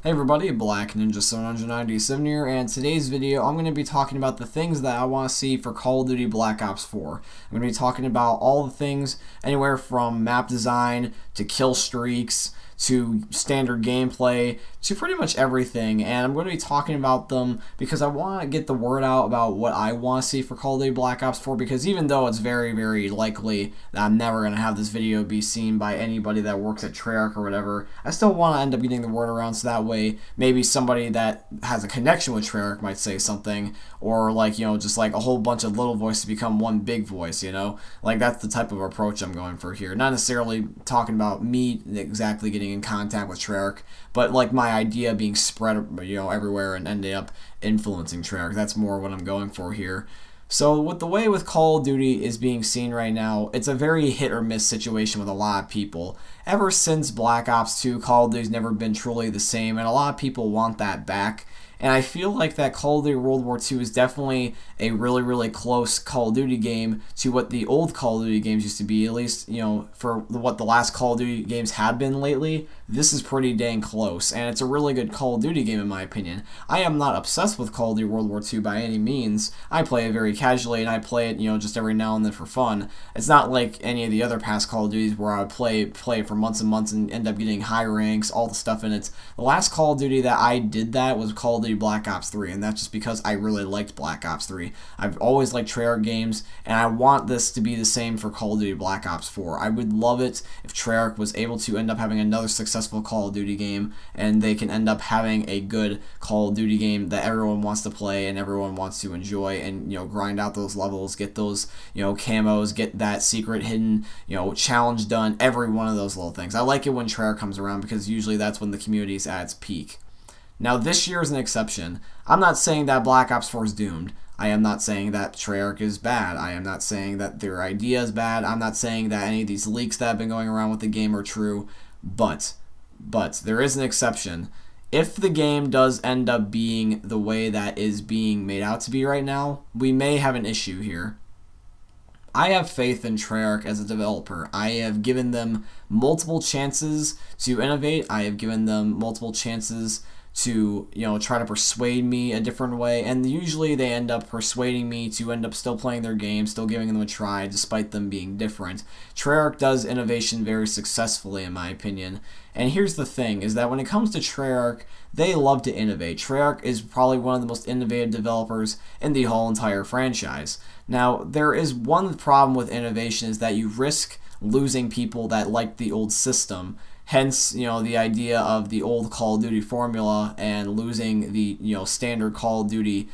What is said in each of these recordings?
Hey everybody, Black Ninja 797 here, and today's video I'm going to be talking about the things that I want to see for Call of Duty Black Ops 4. I'm going to be talking about all the things, anywhere from map design to kill streaks to standard gameplay to pretty much everything, and I'm going to be talking about them because I want to get the word out about what I want to see for Call of Duty Black Ops 4, because even though it's very, very likely that I'm never going to have this video be seen by anybody that works at Treyarch or whatever, I still want to end up getting the word around so that way maybe somebody that has a connection with Treyarch might say something, or just like a whole bunch of little voices become one big voice, Like that's the type of approach I'm going for here. Not necessarily talking about me exactly getting in contact with Treyarch, but like my idea being spread, everywhere and ending up influencing Treyarch. That's more what I'm going for here. So with the way with Call of Duty is being seen right now, it's a very hit or miss situation with a lot of people. Ever since Black Ops 2, Call of Duty's never been truly the same, and a lot of people want that back. And I feel like that Call of Duty World War II is definitely a really, really close Call of Duty game to what the old Call of Duty games used to be, at least, for what the last Call of Duty games have been lately. This is pretty dang close, and it's a really good Call of Duty game in my opinion. I am not obsessed with Call of Duty World War II by any means. I play it very casually, and I play it, just every now and then for fun. It's not like any of the other past Call of Duties where I would play it for months and months and end up getting high ranks, all the stuff in it. The last Call of Duty that I did that was Call of Duty Black Ops 3, and that's just because I really liked Black Ops 3. I've always liked Treyarch games, and I want this to be the same for Call of Duty Black Ops 4. I would love it if Treyarch was able to end up having another successful Call of Duty game, and they can end up having a good Call of Duty game that everyone wants to play and everyone wants to enjoy, and grind out those levels, get those camos, get that secret hidden challenge done, every one of those little things. I like it when Treyarch comes around because usually that's when the community is at its peak. Now, this year is an exception. I'm not saying that Black Ops 4 is doomed. I am not saying that Treyarch is bad. I am not saying that their idea is bad. I'm not saying that any of these leaks that have been going around with the game are true. But there is an exception. If the game does end up being the way that is being made out to be right now, we may have an issue here. I have faith in Treyarch as a developer. I have given them multiple chances to innovate. I have given them multiple chances to try to persuade me a different way, and usually they end up persuading me to end up still playing their game, still giving them a try despite them being different. Treyarch does innovation very successfully in my opinion, and here's the thing is that when it comes to Treyarch, they love to innovate. Treyarch is probably one of the most innovative developers in the whole entire franchise. Now, there is one problem with innovation, is that you risk losing people that like the old system. Hence, the idea of the old Call of Duty formula and losing the, standard Call of Duty,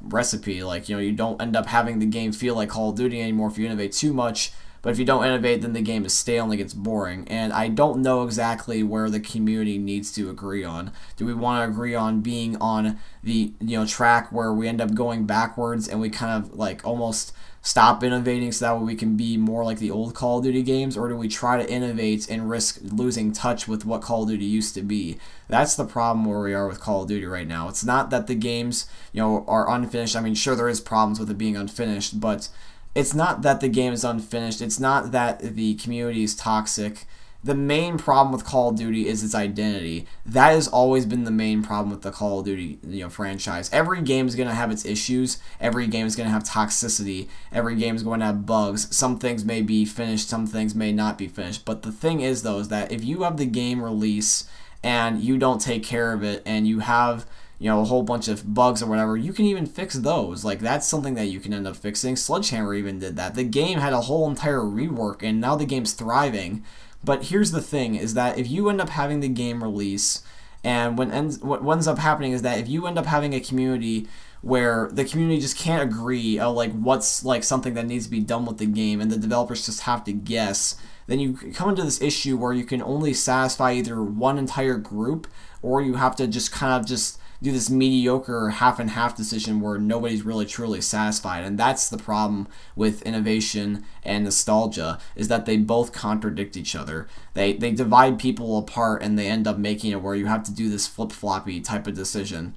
recipe. You don't end up having the game feel like Call of Duty anymore if you innovate too much. But if you don't innovate, then the game is stale and it gets boring. And I don't know exactly where the community needs to agree on. Do we want to agree on being on the, track where we end up going backwards and we kind of almost stop innovating so that way we can be more like the old Call of Duty games, or do we try to innovate and risk losing touch with what Call of Duty used to be? That's the problem where we are with Call of Duty right now. It's not that the games, are unfinished. I mean, sure, there is problems with it being unfinished, but it's not that the game is unfinished. It's not that the community is toxic. The main problem with Call of Duty is its identity. That has always been the main problem with the Call of Duty franchise. Every game is going to have its issues. Every game is going to have toxicity. Every game is going to have bugs. Some things may be finished. Some things may not be finished. But the thing is, though, is that if you have the game release and you don't take care of it and you have a whole bunch of bugs or whatever, you can even fix those. That's something that you can end up fixing. Sledgehammer even did that. The game had a whole entire rework, and now the game's thriving. But here's the thing, is that if you end up having the game release, and what ends up happening is that if you end up having a community where the community just can't agree what's something that needs to be done with the game, and the developers just have to guess, then you come into this issue where you can only satisfy either one entire group, or you have to just kind of just do this mediocre half and half decision where nobody's really truly satisfied. And that's the problem with innovation and nostalgia, is that they both contradict each other. They divide people apart, and they end up making it where you have to do this flip-floppy type of decision.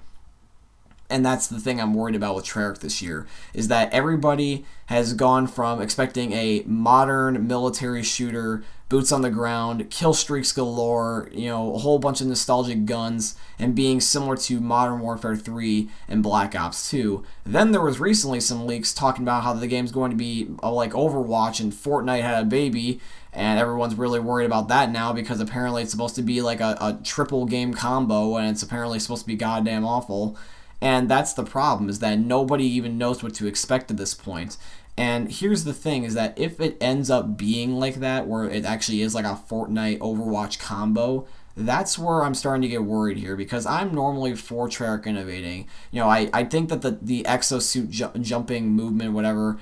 And that's the thing I'm worried about with Treyarch this year, is that everybody has gone from expecting a modern military shooter boots on the ground, kill streaks galore, a whole bunch of nostalgic guns, and being similar to Modern Warfare 3 and Black Ops 2. Then there was recently some leaks talking about how the game's going to be like Overwatch, and Fortnite had a baby, and everyone's really worried about that now because apparently it's supposed to be like a triple game combo, and it's apparently supposed to be goddamn awful. And that's the problem, is that nobody even knows what to expect at this point. And here's the thing, is that if it ends up being like that, where it actually is like a Fortnite Overwatch combo, that's where I'm starting to get worried here, because I'm normally for Treyarch innovating. I think that the exosuit jumping movement, whatever,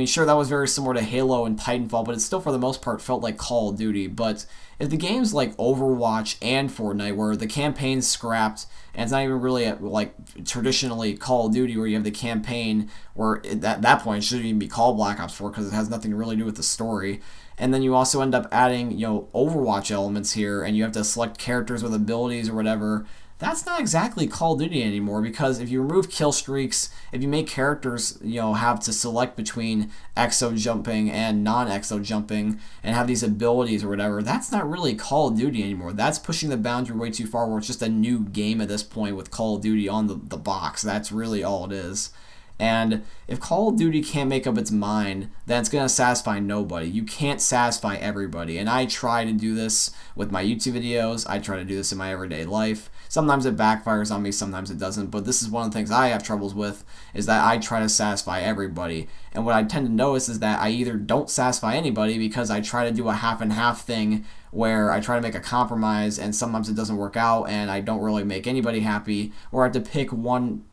sure, that was very similar to Halo and Titanfall, but it still for the most part felt like Call of Duty. But if the game's like Overwatch and Fortnite, where the campaign's scrapped, and it's not even really like traditionally Call of Duty, where you have the campaign, where at that point it shouldn't even be called Black Ops 4 because it has nothing to really do with the story. And then you also end up adding, Overwatch elements here, and you have to select characters with abilities or whatever. That's not exactly Call of Duty anymore, because if you remove kill streaks, if you make characters, have to select between exo jumping and non-exo jumping and have these abilities or whatever, that's not really Call of Duty anymore. That's pushing the boundary way too far, where it's just a new game at this point with Call of Duty on the box. That's really all it is. And if Call of Duty can't make up its mind, then it's going to satisfy nobody. You can't satisfy everybody. And I try to do this with my YouTube videos. I try to do this in my everyday life. Sometimes it backfires on me, sometimes it doesn't. But this is one of the things I have troubles with, is that I try to satisfy everybody. And what I tend to notice is that I either don't satisfy anybody because I try to do a half and half thing, where I try to make a compromise and sometimes it doesn't work out and I don't really make anybody happy, or I have to pick one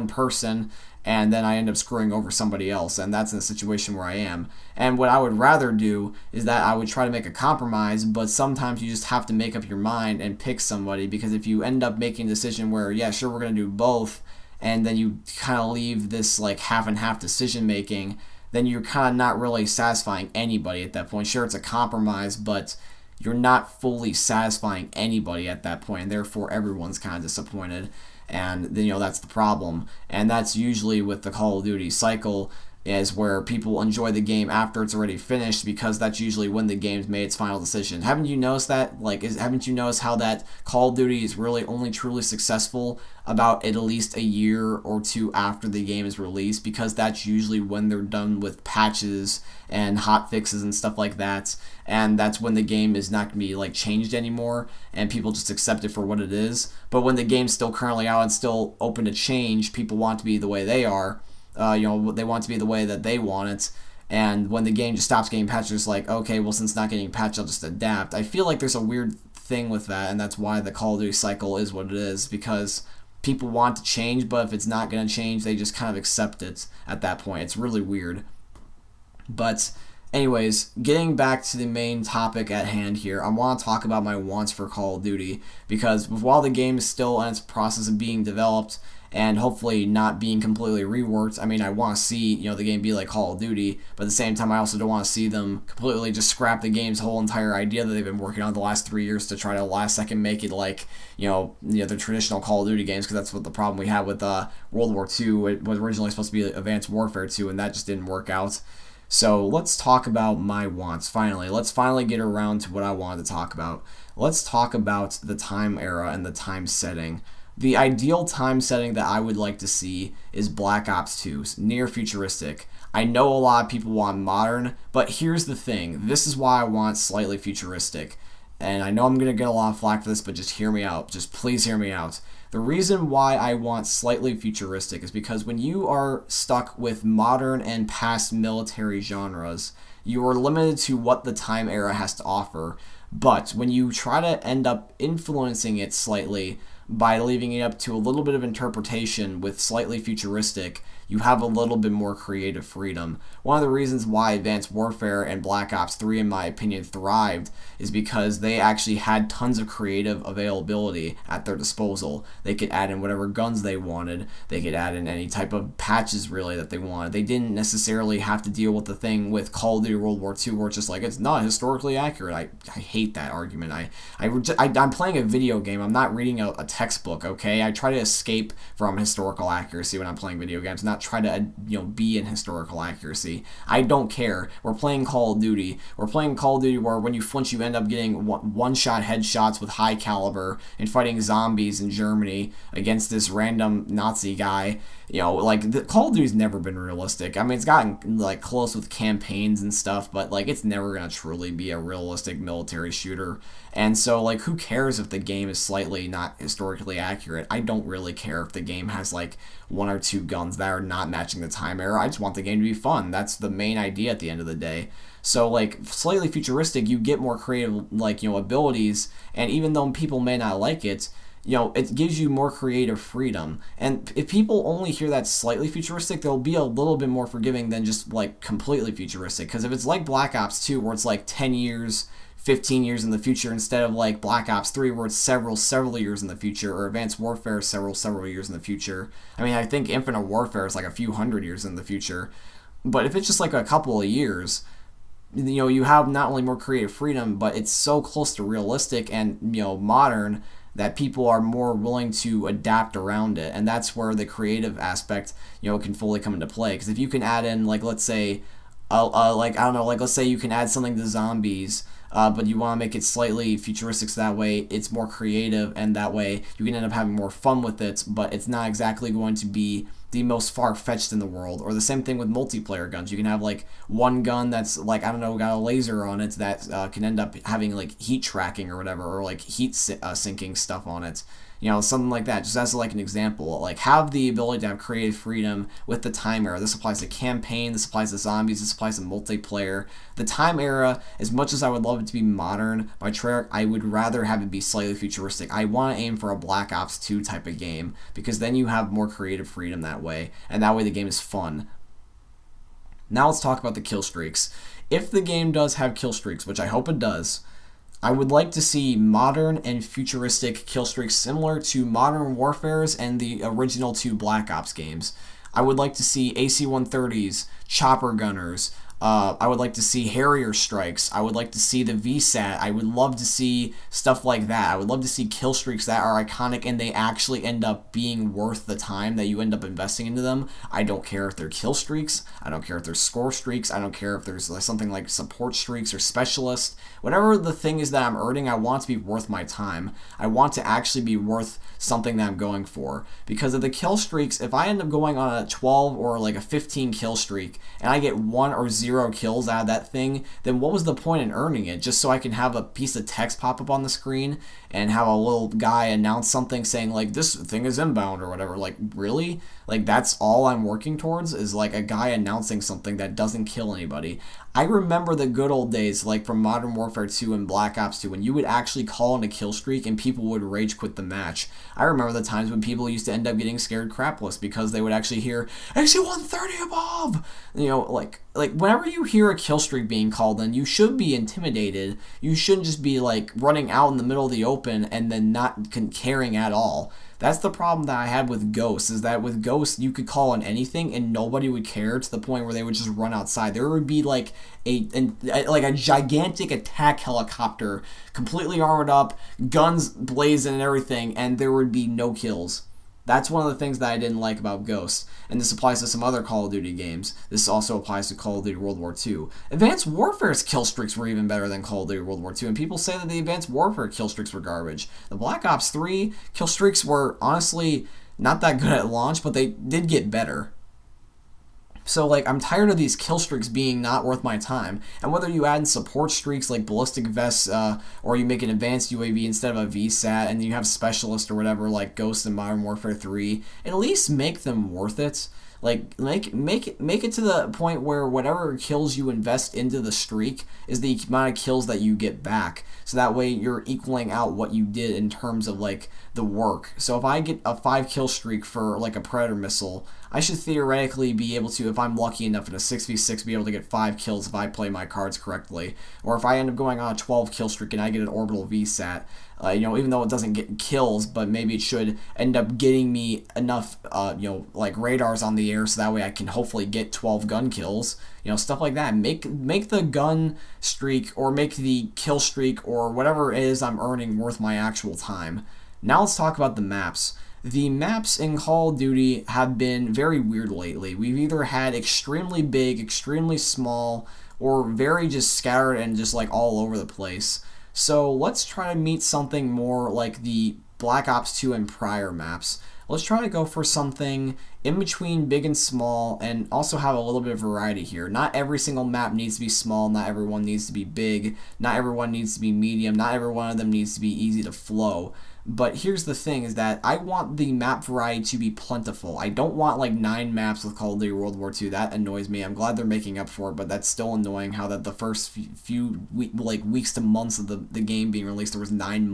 person, and then I end up screwing over somebody else, and that's in the situation where I am. And what I would rather do is that I would try to make a compromise, but sometimes you just have to make up your mind and pick somebody, because if you end up making a decision where, yeah, sure, we're going to do both, and then you kind of leave this like half and half decision making, then you're kind of not really satisfying anybody at that point. Sure, it's a compromise, but you're not fully satisfying anybody at that point, and therefore everyone's kind of disappointed. And then, that's the problem. And that's usually with the Call of Duty cycle, is where people enjoy the game after it's already finished, because that's usually when the game's made its final decision. Haven't you noticed that? Haven't you noticed how that Call of Duty is really only truly successful about at least a year or two after the game is released? Because that's usually when they're done with patches and hot fixes and stuff like that. And that's when the game is not going to be changed anymore, and people just accept it for what it is. But when the game's still currently out and still open to change, people want to be the way they are. They want to be the way that they want it. And when the game just stops getting patched, it's like, okay, well, since it's not getting patched, I'll just adapt. I feel like there's a weird thing with that, and that's why the Call of Duty cycle is what it is, because people want to change, but if it's not going to change, they just kind of accept it at that point. It's really weird. But anyways, getting back to the main topic at hand here, I want to talk about my wants for Call of Duty, because while the game is still in its process of being developed and hopefully not being completely reworked, I want to see the game be like Call of Duty, but at the same time I also don't want to see them completely just scrap the game's whole entire idea that they've been working on the last 3 years to try to last second make it like the traditional Call of Duty games, because that's what the problem we had with World War II. It was originally supposed to be Advanced Warfare 2, and that just didn't work out. So let's talk about my wants, finally. Let's finally get around to what I wanted to talk about. Let's talk about the time era and the time setting. The ideal time setting that I would like to see is Black Ops 2, near futuristic. I know a lot of people want modern, but here's the thing. This is why I want slightly futuristic. And I know I'm going to get a lot of flack for this, but just hear me out. Just please hear me out. The reason why I want slightly futuristic is because when you are stuck with modern and past military genres, you are limited to what the time era has to offer. But when you try to end up influencing it slightly by leaving it up to a little bit of interpretation with slightly futuristic, you have a little bit more creative freedom. One of the reasons why Advanced Warfare and Black Ops 3, in my opinion, thrived is because they actually had tons of creative availability at their disposal. They could add in whatever guns they wanted. They could add in any type of patches, really, that they wanted. They didn't necessarily have to deal with the thing with Call of Duty World War II, where it's just like, it's not historically accurate. I hate that argument. I'm playing a video game. I'm not reading a textbook, okay? I try to escape from historical accuracy when I'm playing video games, not try to, be in historical accuracy. I don't care. We're playing Call of Duty. We're playing Call of Duty where when you flinch, you end up getting one-shot headshots with high caliber and fighting zombies in Germany against this random Nazi guy. The Call of Duty's never been realistic. I mean, it's gotten like close with campaigns and stuff, but like it's never gonna truly be a realistic military shooter. And so like, who cares if the game is slightly not historically accurate? I don't really care if the game has like one or two guns that are not matching the time era. I just want the game to be fun. That's the main idea at the end of the day. So like, slightly futuristic, you get more creative abilities, and even though people may not like it, it gives you more creative freedom. And if people only hear that slightly futuristic, they'll be a little bit more forgiving than just like completely futuristic. Because if it's like Black Ops 2, where it's like 10 years, 15 years in the future, instead of like Black Ops 3, where it's several years in the future, or Advanced Warfare several years in the future. I mean, I think Infinite Warfare is like a few hundred years in the future. But if it's just like a couple of years, you have not only more creative freedom, but it's so close to realistic and modern that people are more willing to adapt around it. And that's where the creative aspect can fully come into play. Because if you can add in, like, let's say let's say you can add something to zombies, but you want to make it slightly futuristic, so that way it's more creative, and that way you can end up having more fun with it, but it's not exactly going to be the most far-fetched in the world. Or the same thing with multiplayer guns. You can have like one gun that's like, got a laser on it that can end up having like heat tracking or whatever, or like heat sinking stuff on it. Something like that, just as like an example. Like, have the ability to have creative freedom with the time era. This applies to campaign, this applies to zombies, this applies to multiplayer. The time era, as much as I would love it to be modern by Treyarch, I would rather have it be slightly futuristic. I want to aim for a Black Ops 2 type of game, because then you have more creative freedom that way, and that way the game is fun. Now let's talk about the kill streaks. If the game does have kill streaks, which I hope it does, I would like to see modern and futuristic kill streaks similar to Modern Warfare's and the original two Black Ops games. I would like to see AC-130s, chopper gunners. I would like to see Harrier strikes. I would like to see the VSAT. I would love to see stuff like that. I would love to see kill streaks that are iconic and they actually end up being worth the time that you end up investing into them. I don't care if they're kill streaks. I don't care if they're score streaks. I don't care if there's something like support streaks or specialist. Whatever the thing is that I'm earning, I want to be worth my time. I want to actually be worth something that I'm going for. Because of the kill streaks, if I end up going on a 12 or like a 15 kill streak and I get 1 or 0 kills out of that thing, then what was the point in earning it? Just so I can have a piece of text pop up on the screen and have a little guy announce something saying like, this thing is inbound or whatever. Like, really? Like, that's all I'm working towards, is like a guy announcing something that doesn't kill anybody. I remember the good old days, like from Modern Warfare 2 and Black Ops 2, when you would actually call in a kill streak and people would rage quit the match. I remember the times when people used to end up getting scared crapless because they would actually hear AC-130 above. Like whenever you hear a kill streak being called in, you should be intimidated. You shouldn't just be like running out in the middle of the open and then not caring at all. That's the problem that I had with Ghost, is that with Ghost, you could call on anything and nobody would care, to the point where they would just run outside. There would be like a gigantic attack helicopter, completely armored up, guns blazing and everything, and there would be no kills. That's one of the things that I didn't like about Ghost, and this applies to some other Call of Duty games. This also applies to Call of Duty World War II. Advanced Warfare's kill streaks were even better than Call of Duty World War II, and people say that the Advanced Warfare kill streaks were garbage. The Black Ops 3 kill streaks were honestly not that good at launch, but they did get better. So, like, I'm tired of these kill streaks being not worth my time. And whether you add in support streaks like ballistic vests, or you make an advanced UAV instead of a VSAT, and you have specialist or whatever like Ghost and Modern Warfare 3, at least make them worth it. Like, make it to the point where whatever kills you invest into the streak is the amount of kills that you get back. So that way you're equaling out what you did in terms of like the work. So if I get a 5 kill streak for like a Predator missile, I should theoretically be able to, if I'm lucky enough in a 6v6, be able to get 5 kills if I play my cards correctly. Or if I end up going on a 12 kill streak and I get an orbital VSAT, even though it doesn't get kills, but maybe it should end up getting me enough, like radars on the air, so that way I can hopefully get 12 gun kills, stuff like that. Make the gun streak, or make the kill streak, or whatever it is I'm earning worth my actual time. Now let's talk about the maps. The maps in Call of Duty have been very weird lately. We've either had extremely big, extremely small, or very just scattered and just like all over the place. So let's try to meet something more like the Black Ops 2 and prior maps. Let's try to go for something in between big and small and also have a little bit of variety here. Not every single map needs to be small, not everyone needs to be big, not everyone needs to be medium, not every one of them needs to be easy to flow. But here's the thing is that I want the map variety to be plentiful. I don't want like 9 maps with Call of Duty World War II. That annoys me. I'm glad they're making up for it, but that's still annoying how that the first few weeks to months of the game being released, there was 9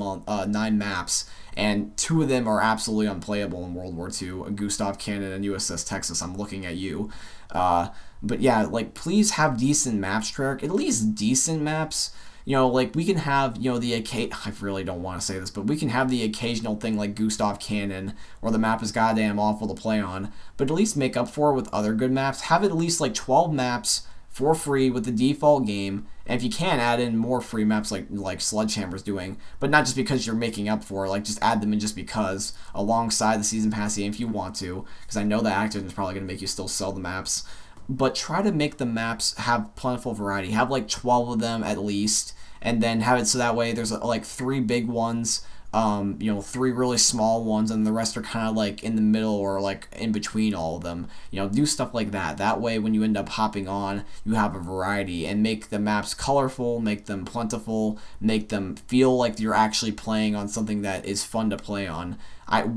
maps, and 2 of them are absolutely unplayable in World War II, Gustav Cannon and USS Texas. I'm looking at you. But yeah, like please have decent maps, Treyarch. At least decent maps. Like we can have, I really don't want to say this, but we can have the occasional thing like Gustav Cannon, where the map is goddamn awful to play on, but at least make up for it with other good maps. Have at least like 12 maps for free with the default game, and if you can, add in more free maps like Sledgehammer's doing, but not just because you're making up for it, like just add them in just because, alongside the Season Pass game if you want to, because I know that Activision is probably going to make you still sell the maps, but try to make the maps have plentiful variety. Have like 12 of them at least, and then have it so that way there's like 3 big ones, 3 really small ones, and the rest are kind of like in the middle or like in between all of them. Do stuff like that. That way when you end up hopping on, you have a variety, and make the maps colorful, make them plentiful, make them feel like you're actually playing on something that is fun to play on.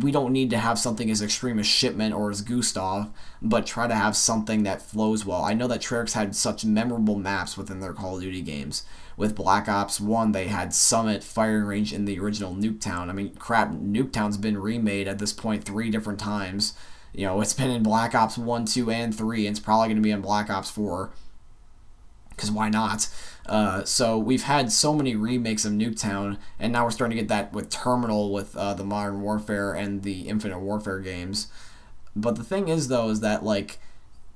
We don't need to have something as extreme as Shipment or as Gustav, but try to have something that flows well. I know that Treyarch's had such memorable maps within their Call of Duty games. With Black Ops 1, they had Summit, Firing Range, in the original Nuketown. I mean, crap, Nuketown's been remade at this point 3 different times. It's been in Black Ops 1, 2, and 3, and it's probably going to be in Black Ops 4. Because why not? So we've had so many remakes of Nuketown, and now we're starting to get that with Terminal, with the Modern Warfare and the Infinite Warfare games. But the thing is, though, is that, like,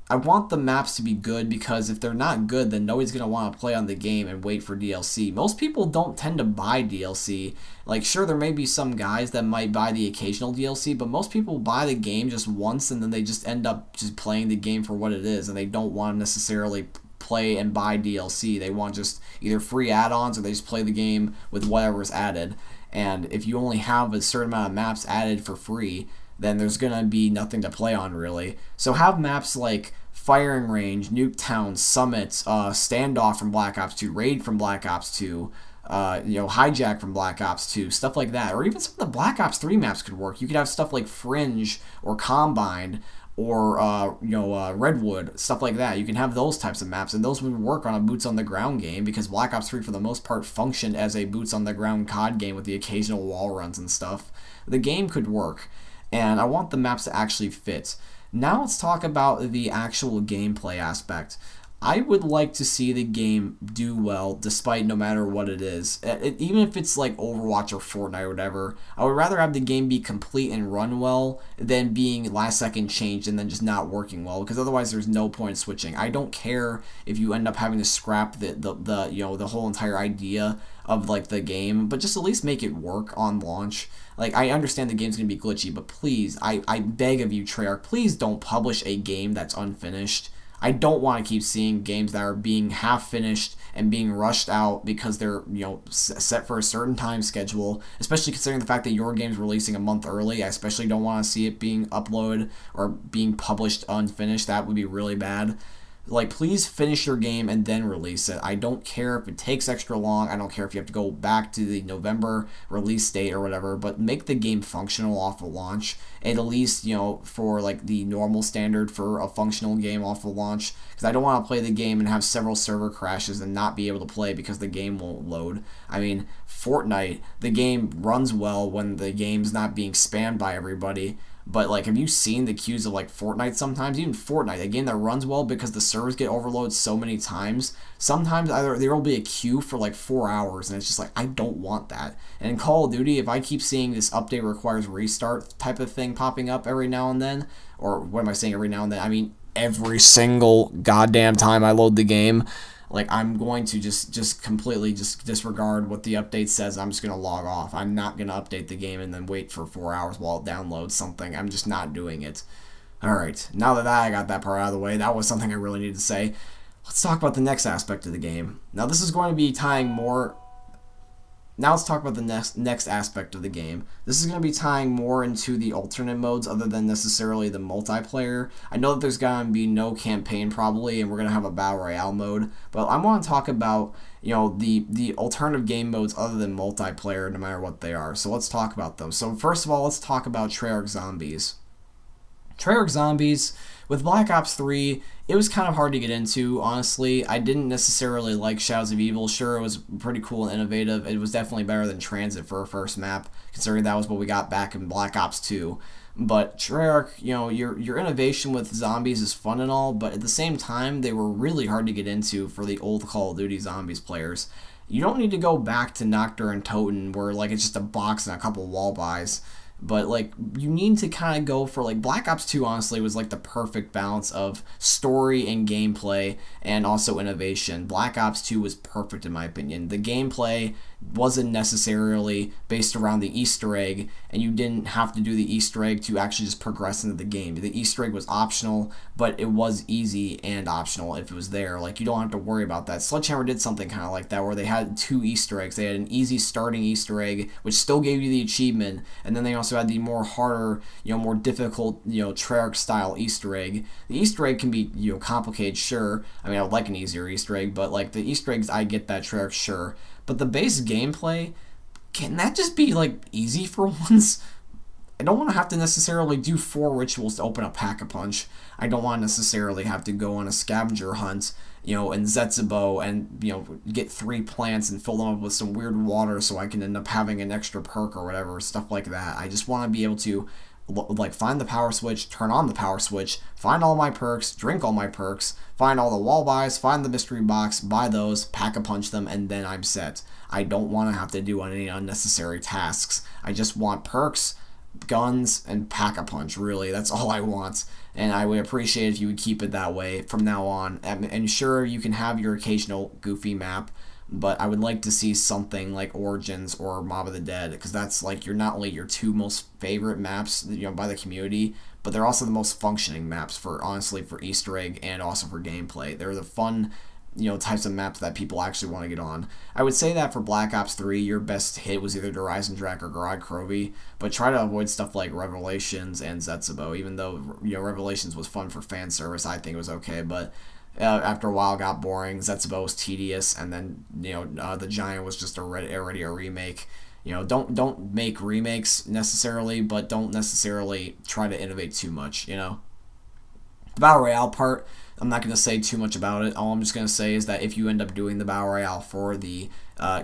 I want the maps to be good, because if they're not good, then nobody's going to want to play on the game and wait for DLC. Most people don't tend to buy DLC. Like, sure, there may be some guys that might buy the occasional DLC, but most people buy the game just once, and then they just end up just playing the game for what it is, and they don't want to necessarily play and buy DLC. They want just either free add-ons, or they just play the game with whatever's added. And if you only have a certain amount of maps added for free, then there's going to be nothing to play on, really. So have maps like Firing Range, Nuketown, Summit, Standoff from Black Ops 2, Raid from Black Ops 2, Hijack from Black Ops 2, stuff like that. Or even some of the Black Ops 3 maps could work. You could have stuff like Fringe or Combine, or Redwood, stuff like that. You can have those types of maps, and those would work on a boots on the ground game, because Black Ops 3 for the most part functioned as a boots on the ground COD game with the occasional wall runs and stuff. The game could work, and I want the maps to actually fit. Now let's talk about the actual gameplay aspect. I would like to see the game do well despite no matter what it is. Even if it's like Overwatch or Fortnite or whatever, I would rather have the game be complete and run well than being last second changed and then just not working well, because otherwise there's no point in switching. I don't care if you end up having to scrap the whole entire idea of like the game, but just at least make it work on launch. Like, I understand the game's going to be glitchy, but please, I beg of you, Treyarch, please don't publish a game that's unfinished. I don't want to keep seeing games that are being half finished and being rushed out because they're, set for a certain time schedule, especially considering the fact that your game's releasing a month early. I especially don't want to see it being uploaded or being published unfinished. That would be really bad. Like, please finish your game and then release it. I don't care if it takes extra long. I don't care if you have to go back to the November release date or whatever, but make the game functional off of launch. At least, for like the normal standard for a functional game off of launch. Because I don't want to play the game and have several server crashes and not be able to play because the game won't load. I mean, Fortnite, the game runs well when the game's not being spammed by everybody. But, like, have you seen the queues of, like, Fortnite sometimes? Even Fortnite, a game that runs well because the servers get overloaded so many times. Sometimes there will be a queue for, like, 4 hours, and it's just like, I don't want that. And in Call of Duty, if I keep seeing this update requires restart type of thing popping up every now and then, or what am I saying every now and then? I mean, every single goddamn time I load the game, Like, I'm going to just completely just disregard what the update says. I'm just going to log off. I'm not going to update the game and then wait for 4 hours while it downloads something. I'm just not doing it. Alright, now that I got that part out of the way, that was something I really needed to say. Let's talk about the next aspect of the game. Now, this is going to be tying more... Now let's talk about the next aspect of the game. This is going to be tying more into the alternate modes other than necessarily the multiplayer. I know that there's going to be no campaign probably, and we're going to have a Battle Royale mode, but I want to talk about, you know, the alternative game modes other than multiplayer, no matter what they are. So let's talk about them. So first of all, let's talk about Treyarch Zombies. Treyarch Zombies, with Black Ops 3, it was kind of hard to get into, honestly. I didn't necessarily like Shadows of Evil. Sure, it was pretty cool and innovative. It was definitely better than Transit for a first map, considering that was what we got back in Black Ops 2. But Treyarch, you know, your innovation with zombies is fun and all, but at the same time, they were really hard to get into for the old Call of Duty Zombies players. You don't need to go back to Nocturne and Toten, where, like, it's just a box and a couple wall buys. But, like, you need to kind of go for, like, Black Ops 2, honestly, was, like, the perfect balance of story and gameplay and also innovation. Black Ops 2 was perfect, in my opinion. The gameplay wasn't necessarily based around the Easter egg, and you didn't have to do the Easter egg to actually just progress into the game. The Easter egg was optional, but it was easy and optional if it was there. Like, you don't have to worry about that. Sledgehammer did something kind of like that, where they had 2 Easter eggs. They had an easy starting Easter egg, which still gave you the achievement, and then they also had the more harder, you know, more difficult, you know, Treyarch style Easter egg. The Easter egg can be, you know, complicated, sure. I mean, I would like an easier Easter egg, but, like, the Easter eggs, I get that, Treyarch, sure. But the base gameplay, can that just be, like, easy for once? I don't want to have to necessarily do 4 rituals to open a Pack-a-Punch. I don't want to necessarily have to go on a scavenger hunt, you know, in Zetsubou and, you know, get 3 plants and fill them up with some weird water so I can end up having an extra perk or whatever, stuff like that. I just want to be able to, like, find the power switch, turn on the power switch, find all my perks, drink all my perks, find all the wall buys, find the mystery box, buy those, Pack-a-Punch them, and then I'm set. I don't want to have to do any unnecessary tasks. I just want perks, guns, and Pack-a-Punch, really. That's all I want. And I would appreciate if you would keep it that way from now on. And sure, you can have your occasional goofy map, but I would like to see something like Origins or Mob of the Dead, because that's, like, you're not only your 2 most favorite maps, you know, by the community, but they're also the most functioning maps for, honestly, for Easter egg and also for gameplay. They're the fun, you know, types of maps that people actually want to get on. I would say that for Black Ops 3, your best hit was either Horizon Drac or Gorod Krovi, but try to avoid stuff like Revelations and Zetsubou, even though, you know, Revelations was fun for fan service. I think it was okay, but after a while it got boring. Zetsubou was tedious, and then, you know, the Giant was just already a remake. You know, don't make remakes necessarily, but don't necessarily try to innovate too much, you know. The Battle Royale part, I'm not going to say too much about it. All I'm just going to say is that if you end up doing the Battle Royale for the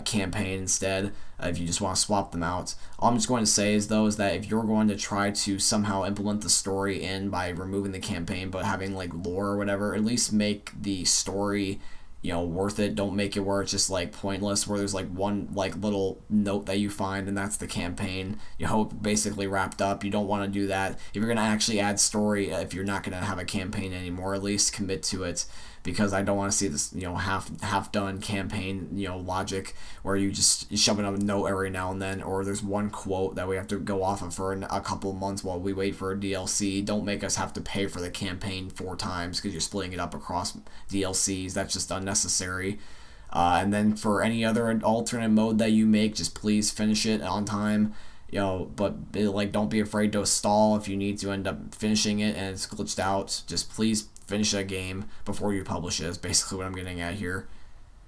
campaign instead, if you just want to swap them out, all I'm just going to say is, though, is that if you're going to try to somehow implement the story in by removing the campaign but having, like, lore or whatever, at least make the story, you know, worth it. Don't make it where it's just, like, pointless, where there's, like, one, like, little note that you find and that's the campaign, you know, basically wrapped up. You don't want to do that. If you're going to actually add story, if you're not going to have a campaign anymore, at least commit to it, because I don't want to see this, you know, half done campaign, you know, logic where you just shove in a note every now and then, or there's one quote that we have to go off of for a couple of months while we wait for a DLC. Don't make us have to pay for the campaign 4 times because you're splitting it up across DLCs. That's just unnecessary. And then for any other alternate mode that you make, just please finish it on time. You know, but, like, don't be afraid to stall if you need to end up finishing it and it's glitched out. Just please finish that game before you publish it, is basically what I'm getting at here.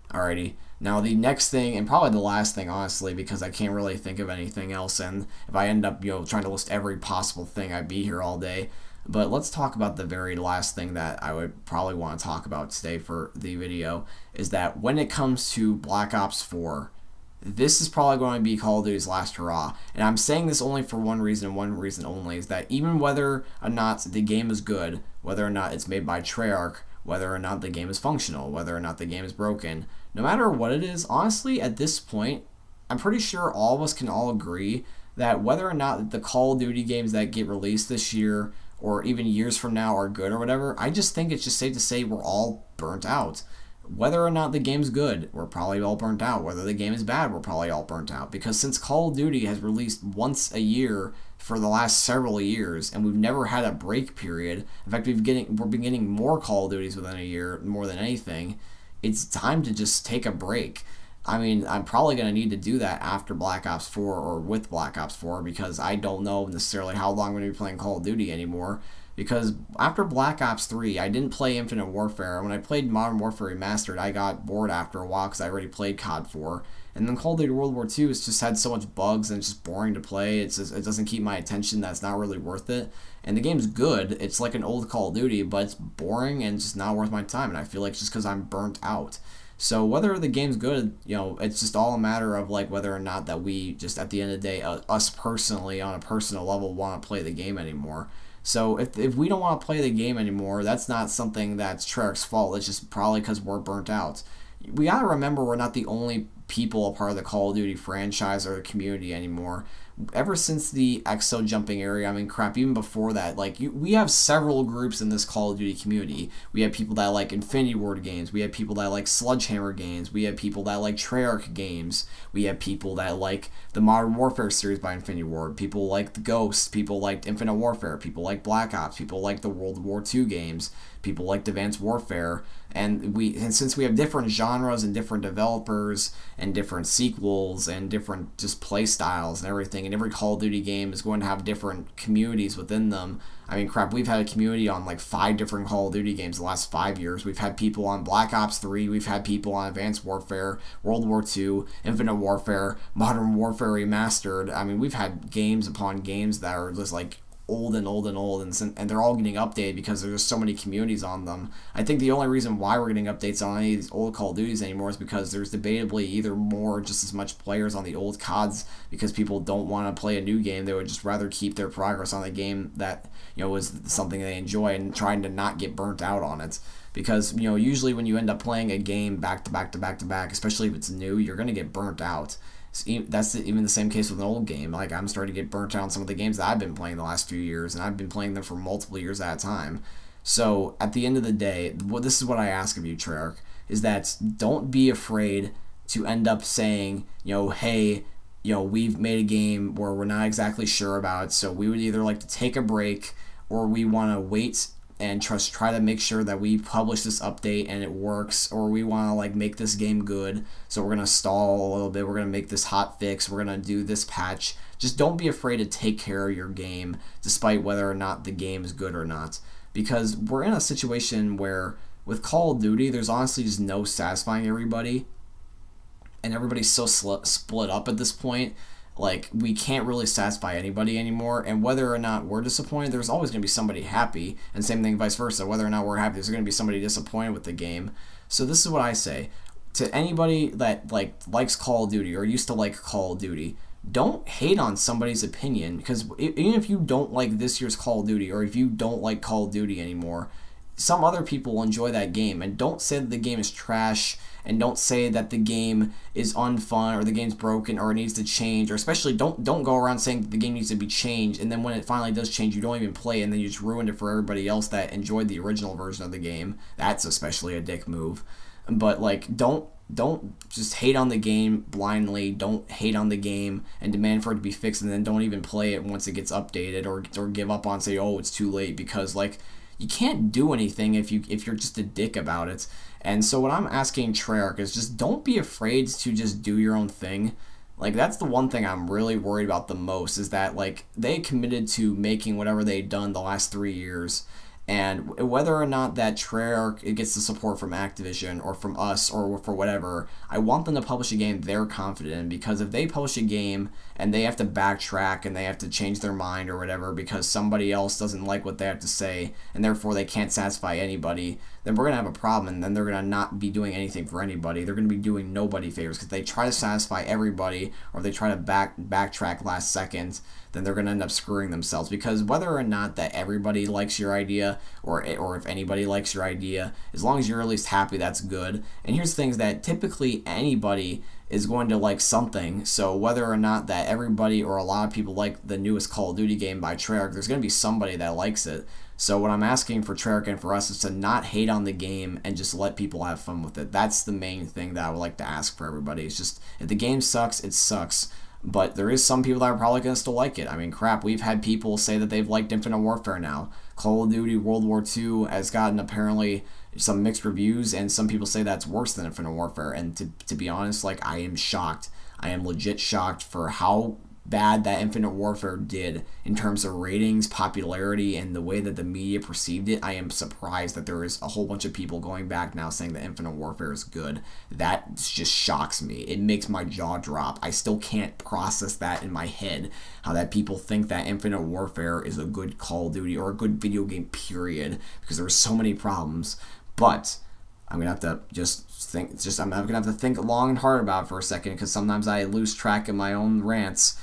Alrighty. Now, the next thing, and probably the last thing, honestly, because I can't really think of anything else, and if I end up, you know, trying to list every possible thing, I'd be here all day. But let's talk about the very last thing that I would probably want to talk about today for the video, is that when it comes to Black Ops 4, this is probably going to be Call of Duty's last hurrah. And I'm saying this only for one reason only, is that even whether or not the game is good, whether or not it's made by Treyarch, whether or not the game is functional, whether or not the game is broken, no matter what it is, honestly, at this point, I'm pretty sure all of us can all agree that whether or not the Call of Duty games that get released this year or even years from now are good or whatever, I just think it's just safe to say we're all burnt out. Whether or not the game's good, we're probably all burnt out. Whether the game is bad, we're probably all burnt out. Because since Call of Duty has released once a year for the last several years, and we've never had a break period. In fact, we've been getting more Call of Duties within a year more than anything. It's time to just take a break. I mean, I'm probably going to need to do that after Black Ops 4 or with Black Ops 4 because I don't know necessarily how long I'm going to be playing Call of Duty anymore. Because after Black Ops 3, I didn't play Infinite Warfare. When I played Modern Warfare Remastered, I got bored after a while because I already played COD 4. And then Call of Duty World War II has just had so much bugs and it's just boring to play. It doesn't keep my attention. That's not really worth it. And the game's good. It's like an old Call of Duty, but it's boring and just not worth my time. And I feel like it's just because I'm burnt out. So whether the game's good, it's just all a matter of like whether or not that we just at the end of the day, us personally on a personal level want to play the game anymore. So if we don't want to play the game anymore, that's not something that's Treyarch's fault. It's just probably because we're burnt out. We gotta remember we're not the only people a part of the Call of Duty franchise or the community anymore. Ever since the exo jumping area, I mean, crap, even before that, we have several groups in this Call of Duty community. We have people that like Infinity Ward games. We have people that like Sledgehammer games. We have people that like Treyarch games. We have people that like the Modern Warfare series by Infinity Ward. People like the Ghost. People like Infinite Warfare. People like Black Ops. People like the World War II games. People like Advanced Warfare. And since we have different genres and different developers and different sequels and different just play styles and everything, and every Call of Duty game is going to have different communities within them. I mean, crap, we've had a community on like 5 different Call of Duty games the last 5 years. We've had people on Black Ops 3, we've had people on Advanced Warfare, World War II, Infinite Warfare, Modern Warfare Remastered. I mean, we've had games upon games that are just like old, and they're all getting updated because there's just so many communities on them. I think the only reason why we're getting updates on any of these old Call of Duties anymore is because there's debatably either more or just as much players on the old CODs because people don't want to play a new game. They would just rather keep their progress on the game that was something they enjoy and trying to not get burnt out on it. Because usually when you end up playing a game back to back to back to back, especially if it's new, you're going to get burnt out. That's even the same case with an old game. Like, I'm starting to get burnt out on some of the games that I've been playing the last few years, and I've been playing them for multiple years at a time. So at the end of the day, this is what I ask of you, Treyarch, is that don't be afraid to end up saying, hey, we've made a game where we're not exactly sure about it, so we would either like to take a break or we want to wait and try to make sure that we publish this update and it works, or we want to like make this game good, so we're gonna stall a little bit, we're gonna make this hot fix, we're gonna do this patch. Just don't be afraid to take care of your game despite whether or not the game is good or not, because we're in a situation where with Call of Duty there's honestly just no satisfying everybody, and everybody's so split up at this point. Like, we can't really satisfy anybody anymore, and whether or not we're disappointed, there's always going to be somebody happy, and same thing vice versa. Whether or not we're happy, there's going to be somebody disappointed with the game. So this is what I say to anybody that likes Call of Duty or used to like Call of Duty. Don't hate on somebody's opinion, because even if you don't like this year's Call of Duty, or if you don't like Call of Duty anymore, some other people will enjoy that game. And don't say that the game is trash, and don't say that the game is unfun or the game's broken or it needs to change, or especially don't go around saying that the game needs to be changed, and then when it finally does change you don't even play it, and then you just ruined it for everybody else that enjoyed the original version of the game. That's especially a dick move. But don't just hate on the game blindly. Don't hate on the game and demand for it to be fixed, and then don't even play it once it gets updated, or give up on, say, oh, it's too late, because you can't do anything if you're just a dick about it. And so what I'm asking Treyarch is just don't be afraid to just do your own thing. That's the one thing I'm really worried about the most, is that they committed to making whatever they've done the last 3 years. And whether or not that Treyarch gets the support from Activision or from us or for whatever, I want them to publish a game they're confident in, because if they publish a game and they have to backtrack and they have to change their mind or whatever because somebody else doesn't like what they have to say and therefore they can't satisfy anybody, then we're going to have a problem, and then they're going to not be doing anything for anybody. They're going to be doing nobody favors, because they try to satisfy everybody or they try to backtrack last second, then they're going to end up screwing themselves. Because whether or not that everybody likes your idea, idea, or if anybody likes your idea, as long as you're at least happy, that's good. And here's things that typically anybody is going to like something. So whether or not that everybody or a lot of people like the newest Call of Duty game by Treyarch, there's going to be somebody that likes it. So what I'm asking for Treyarch and for us is to not hate on the game and just let people have fun with it. That's the main thing that I would like to ask for everybody. It's just, if the game sucks, it sucks. But there is some people that are probably going to still like it. I mean, crap, we've had people say that they've liked Infinite Warfare now. Call of Duty World War II has gotten apparently some mixed reviews, and some people say that's worse than Infinite Warfare. And to be honest, like, I am shocked. I am legit shocked for how bad that Infinite Warfare did in terms of ratings, popularity, and the way that the media perceived it. I am surprised that there is a whole bunch of people going back now saying that Infinite Warfare is good. That just shocks me. It makes my jaw drop. I still can't process that in my head, how that people think that Infinite Warfare is a good Call of Duty or a good video game, period, because there are so many problems. But I'm gonna have to I'm gonna have to think long and hard about it for a second, because sometimes I lose track of my own rants.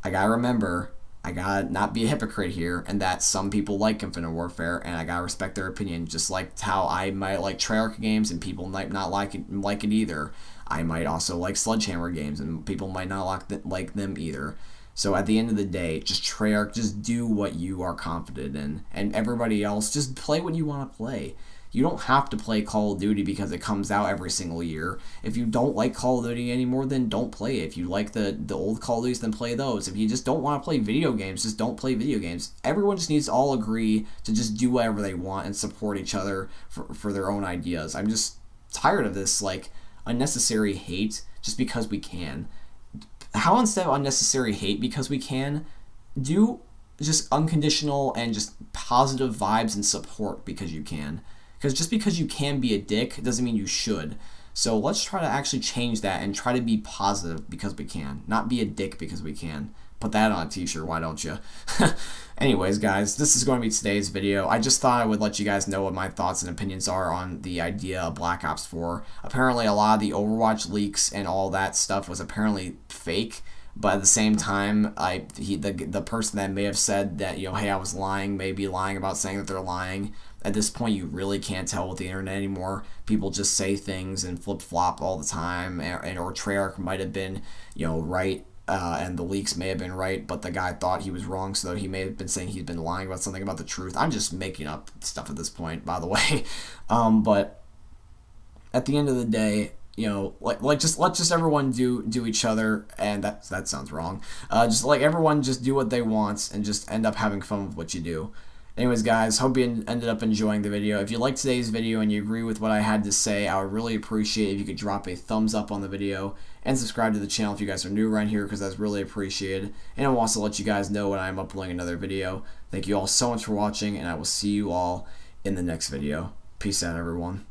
I gotta remember, I gotta not be a hypocrite here, and that some people like Infinite Warfare, and I gotta respect their opinion, just like how I might like Treyarch games and people might not like it either. I might also like Sledgehammer games and people might not like them either. So at the end of the day, just Treyarch, just do what you are confident in, and everybody else, just play what you want to play. You don't have to play Call of Duty because it comes out every single year. If you don't like Call of Duty anymore, then don't play it. If you like the old Call of Duties, then play those. If you just don't want to play video games, just don't play video games. Everyone just needs to all agree to just do whatever they want and support each other for their own ideas. I'm just tired of this, like, unnecessary hate just because we can. How instead of unnecessary hate because we can, do just unconditional and just positive vibes and support because you can. Because just because you can be a dick doesn't mean you should. So let's try to actually change that and try to be positive because we can. Not be a dick because we can. Put that on a t-shirt, why don't you? Anyways, guys, this is going to be today's video. I just thought I would let you guys know what my thoughts and opinions are on the idea of Black Ops 4. Apparently, a lot of the Overwatch leaks and all that stuff was apparently fake. But at the same time, the person that may have said that, you know, hey, I was lying, may be lying about saying that they're lying. At this point, you really can't tell with the internet anymore. People just say things and flip-flop all the time, or Treyarch might have been, you know, right, and the leaks may have been right, but the guy thought he was wrong, so he may have been saying he's been lying about something about the truth. I'm just making up stuff at this point, by the way. But at the end of the day, you know, let just everyone do each other, and that sounds wrong. Just like everyone just do what they want and just end up having fun with what you do. Anyways, guys, hope you ended up enjoying the video. If you liked today's video and you agree with what I had to say, I would really appreciate if you could drop a thumbs up on the video and subscribe to the channel if you guys are new around here, because that's really appreciated. And I'll also let you guys know when I'm uploading another video. Thank you all so much for watching, and I will see you all in the next video. Peace out, everyone.